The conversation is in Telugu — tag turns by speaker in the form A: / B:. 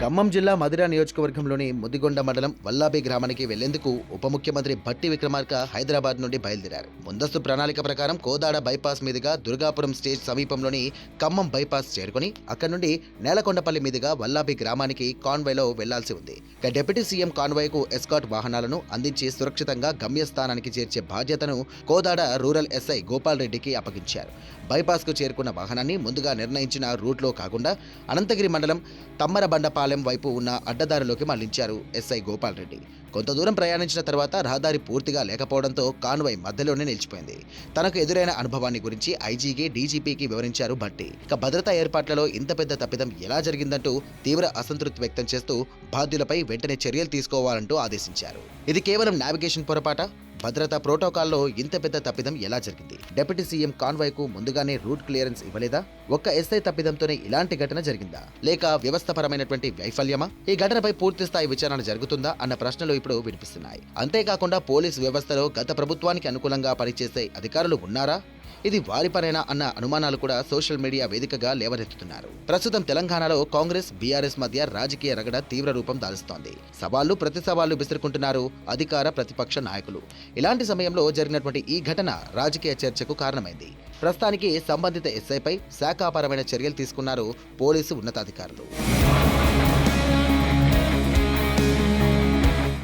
A: ఖమ్మం జిల్లా మధిర నియోజకవర్గంలోని ముదిగొండ మండలం వల్లాబి గ్రామానికి వెళ్లేందుకు ఉప ముఖ్యమంత్రి భట్టి విక్రమార్క హైదరాబాద్ నుండి బయలుదేరారు. ముందస్తు ప్రణాళిక ప్రకారం కోదాడ బైపాస్ మీదుగా దుర్గాపురం స్టేజ్ సమీపంలోని ఖమ్మం బైపాస్ చేరుకుని అక్కడి నుండి నేలకొండపల్లి మీదుగా వల్లాబి గ్రామానికి కాన్వాయ్లో వెళ్లాల్సి ఉంది. డిప్యూటీ సీఎం కాన్వాయ్కు ఎస్కాట్ వాహనాలను అందించి సురక్షితంగా గమ్యస్థానానికి చేర్చే బాధ్యతను కోదాడ రూరల్ ఎస్ఐ గోపాల్ రెడ్డికి అప్పగించారు. బైపాస్కు చేరుకున్న వాహనాన్ని ముందుగా నిర్ణయించిన రూట్లో కాకుండా అనంతగిరి మండలం తమ్మరబండపాలెం వైపు ఉన్న అడ్డదారిలోకి మళ్లించారు ఎస్ఐ గోపాల్ రెడ్డి. కొంత దూరం ప్రయాణించిన తర్వాత రహదారి పూర్తిగా లేకపోవడంతో కాన్వాయ్ మధ్యలోనే నిలిచిపోయింది. తనకు ఎదురైన అనుభవాన్ని గురించి ఐజీకి, డీజీపీకి వివరించారు భట్టి. ఇక భద్రతా ఏర్పాట్లలో ఇంత పెద్ద తప్పిదం ఎలా జరిగిందంటూ తీవ్ర అసంతృప్తి వ్యక్తం చేస్తూ బాధ్యులపై వెంటనే చర్యలు తీసుకోవాలంటూ ఆదేశించారు. ఇది కేవలం నావిగేషన్ పొరపాట? భద్రతా ప్రోటోకాల్లో ఇంత పెద్ద తప్పిదం ఎలా జరిగింది? డిప్యూటీ సీఎం కాన్వాయ్కు ముందుగానే రూట్ క్లియరెన్స్ ఇవ్వలేదా? ఒక్క ఎస్ఐ తప్పిదంతోనే ఇలాంటి ఘటన జరిగిందా? లేక వ్యవస్థపరమైనటువంటి వైఫల్యమా? ఈ ఘటనపై పూర్తి స్థాయి విచారణ జరుగుతుందా అన్న ప్రశ్నలు ఇప్పుడు వినిపిస్తున్నాయి. అంతేకాకుండా పోలీసు వ్యవస్థలో గత ప్రభుత్వానికి అనుకూలంగా పనిచేసే అధికారులు ఉన్నారా? ఇది వారి పనేనా అన్న అనుమానాలు కూడా సోషల్ మీడియా వేదికగా లేవనెత్తుతున్నారు. ప్రస్తుతం తెలంగాణలో కాంగ్రెస్, బీఆర్ఎస్ మధ్య రాజకీయ రగడ తీవ్ర రూపం దాలుస్తోంది. సవాళ్లు ప్రతి సవాళ్లు విసురుకుంటున్నారు అధికార ప్రతిపక్ష నాయకులు. ఇలాంటి సమయంలో జరిగినటువంటి ఈ ఘటన రాజకీయ చర్చకు కారణమైంది. ప్రస్తుతానికి సంబంధిత ఎస్ఐపై శాఖాపరమైన చర్యలు తీసుకున్నారు పోలీసు ఉన్నతాధికారులు.